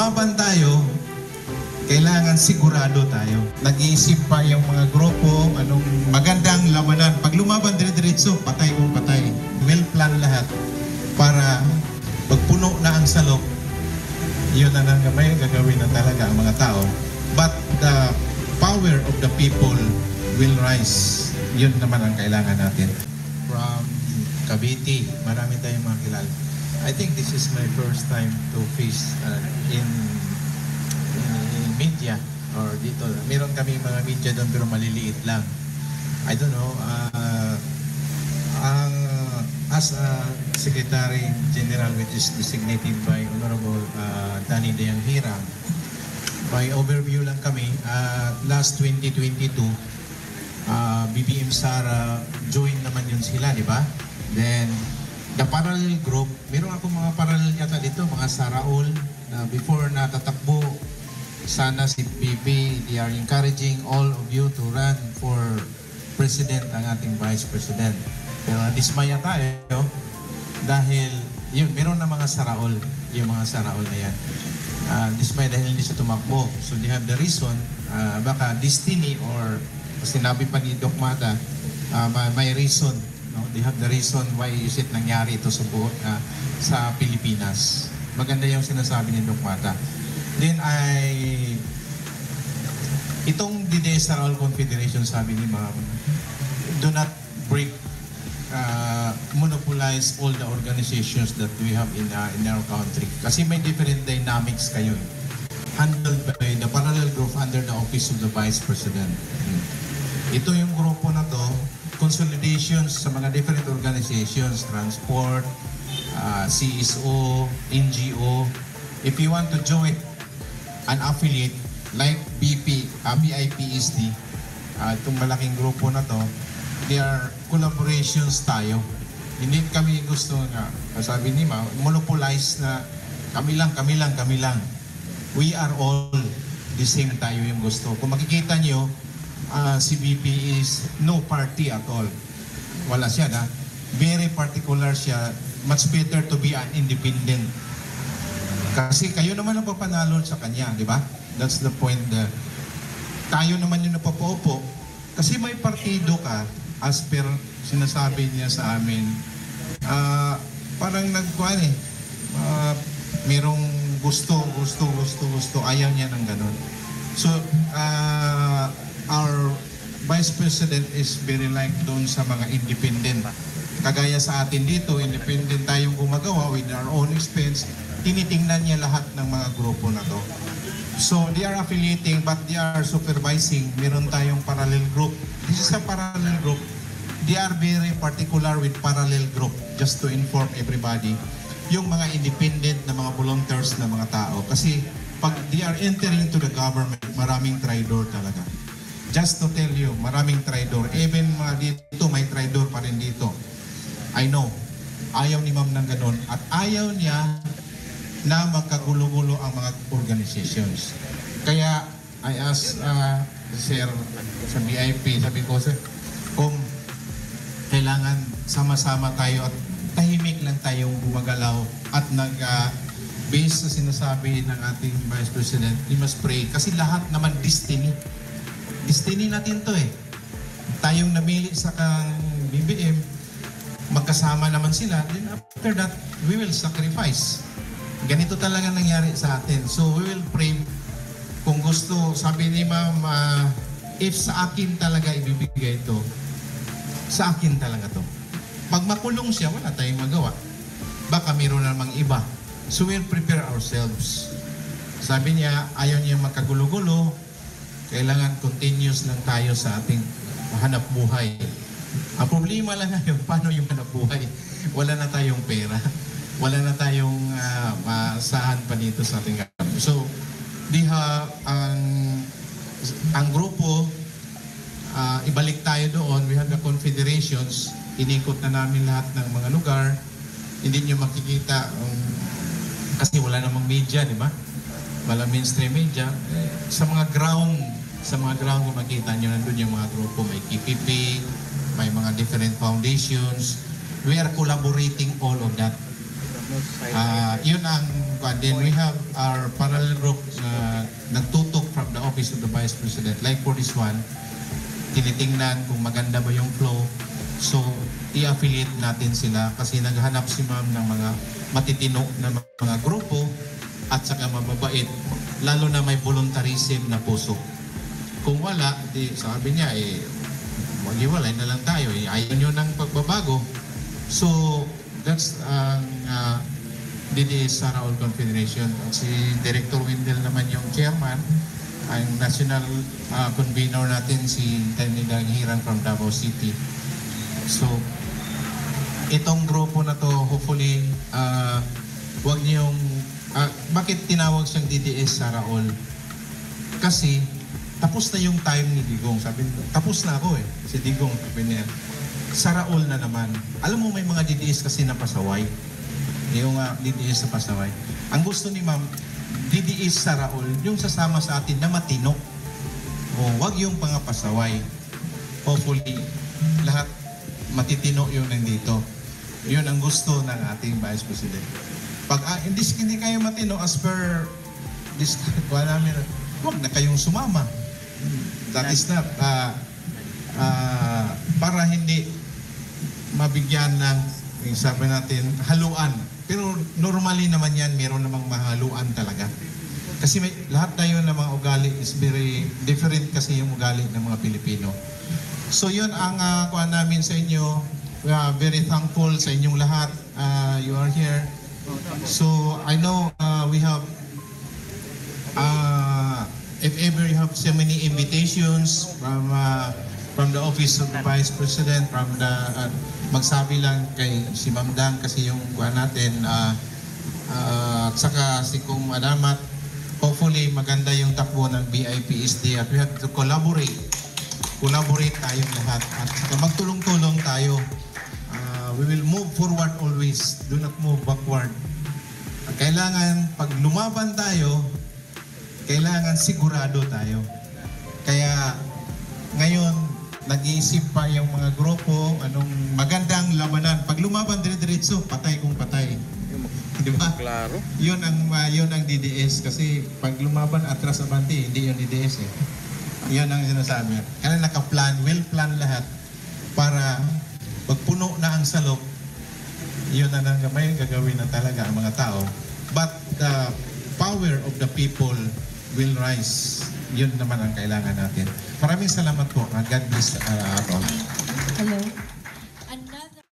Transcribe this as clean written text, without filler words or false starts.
lumaban tayo, kailangan sigurado tayo. Nag-iisip pa yung mga grupo, anong magandang labanan. Pag lumaban dire-diretso, patay mo patay. Well plan lahat para pag puno na ang salok, yun na nang may gagawin na talaga ang mga tao. But the power of the people will rise. Yun naman ang kailangan natin. From Cavite, marami tayong mga kilala. I think this is my first time to face in media or dito. Meron kami mga media doon pero maliliit lang. I don't know. As a Secretary General which is designated by Honorable Danny Dayang Hirang, by overview lang kami, last 2022, BBM Sara join naman yun sila, di ba? Then, the parallel group, meron ako mga parallel yata dito, mga Saraol, na before natatakbo, sana si BP, they are encouraging all of you to run for President, ang ating Vice President. Pero dismaya tayo, dahil, yun, meron na mga Saraol, yung mga Saraol na yan. Dismaya dahil hindi siya tumakbo. So they have the reason, baka destiny or sinabi pa ni Doc Mata, may reason. No? They have the reason why is it nangyari ito sa Pilipinas. Maganda yung sinasabi ni Doc Mata. Then itong Didesarol Confederation, sabi ni Ma'am, do not break, monopolize all the organizations that we have in our country. Kasi may different dynamics kayo. Handled by the parallel group under the office of the Vice President. Ito yung grupo na to, consolidations sa mga different organizations, transport, CSO, NGO. If you want to join an affiliate like BIPSD, itong malaking grupo na to, they are collaborations tayo. Hindi kami gusto nga, sabi ni Ma, monopolize na kami lang. We are all the same tayo yung gusto. Kung makikita nyo, si BP is no party at all. Wala siya na. Very particular siya. Much better to be an independent. Kasi kayo naman ang papanalo sa kanya, di ba? That's the point. Tayo naman yung napapaupo. Kasi may partido ka, as per sinasabi niya sa amin, parang nagkuhan merong gusto, ayaw niya ng ganun. So, our Vice President is very like doon sa mga independent. Kagaya sa atin dito, independent tayong gumagawa with our own expense. Tinitingnan niya lahat ng mga grupo na to. So, they are affiliating but they are supervising. Meron tayong parallel group. This is a parallel group. They are very particular with parallel group, just to inform everybody. Yung mga independent na mga volunteers na mga tao. Kasi pag they are entering to the government, maraming traidor talaga. Just to tell you, maraming traidor. Even mga dito, may traidor pa rin dito. I know. Ayaw ni Ma'am ng ganun. At ayaw niya na magkagulo-gulo ang mga organizations. Kaya, I ask Sir sa BIP, sabi ko, Sir, kung kailangan sama-sama tayo at tahimik lang tayong gumagalaw at based sa sinasabi ng ating Vice President, we must pray. Kasi lahat naman destiny. Destiny natin to eh. Tayong namili sa kang BBM, magkasama naman sila. Then after that, we will sacrifice. Ganito talaga nangyari sa atin. So we will pray kung gusto. Sabi ni Ma'am, if sa akin talaga ibibigay ito, sa akin talaga to. Pag makulong siya, wala tayong magawa. Baka mayroon namang iba. So we'll prepare ourselves. Sabi niya, ayaw niya magkagulo-gulo. Kailangan continuous lang tayo sa ating hanap buhay. Ang problema lang ngayon, paano yung hanap buhay? Wala na tayong pera. Wala na tayong masahan pa dito sa ating hanap. So, ang grupo, ibalik tayo doon. We have the confederations. Inikot na namin lahat ng mga lugar. Hindi nyo makikita kasi wala namang media, di ba? Wala mainstream media. Sa mga ground kung makita nyo, nandun yung mga grupo. May KPP, may mga different foundations. We are collaborating all of that. Yun ang then we have our parallel group na nagtutok from the office of the Vice President. Like for this one, tinitingnan kung maganda ba yung flow. So, i-affiliate natin sila kasi naghanap si ma'am ng mga matitino na mga grupo at saka mababait, lalo na may voluntarism na puso. Kung wala, di, sabi niya, maghiwalay na lang tayo. Ayaw nyo ng pagbabago. So, that's ang DDS Sara All Confederation. Si Director Wendell naman yung chairman. Ang national convener natin si Tanilang Hirang from Davao City. So, itong grupo na to, hopefully, wag niyong, bakit tinawag siyang DDS Sara All? Kasi, tapos na yung time ni Digong. Sabi nito, tapos na ako si Digong, sabi niya, Sara All na naman. Alam mo, may mga DDS kasi na pasaway. Yung DDS na pasaway. Ang gusto ni ma'am, DDS Sara All, yung sasama sa atin na matino. Wag yung pangapasaway. Hopefully, lahat matitino yun nandito. Yun ang gusto ng ating Vice President. Pag hindi kayo matino as per this namin, huwag na kayong sumama. That is not para hindi mabigyan ng sabi natin haluan. Pero normally naman yan, meron namang mahaluan talaga. Kasi lahat tayo ng mga ugali is very different kasi yung ugali ng mga Pilipino. So yun ang kuha namin sa inyo. We are very thankful sa inyong lahat. You are here. So I know we have, if ever you have so many invitations from the office of the Vice President, from the magsabi lang kay si Ma'am Dang kasi yung kuha natin, at saka si Kung Adamat. Hopefully maganda yung takbo ng BIPSD at we have to collaborate tayong lahat at saka magtulong-tulong tayo. We will move forward always, do not move backward. Kailangan, pag lumaban tayo, kailangan sigurado tayo. Kaya ngayon, nag-iisip pa yung mga grupo, anong magandang labanan. Pag lumaban dire-diretso, patay kung patay. Di ba? Klaro. Yun ang DDS kasi pag lumaban atras abante, hindi yung DDS eh. Yan ang sinasabi. Kaya naka-plan, well-plan lahat para pag puno na ang salok, yun na nang may gagawin na talaga ang mga tao. But the power of the people will rise. Yun naman ang kailangan natin. Maraming salamat po. God bless all. Hello.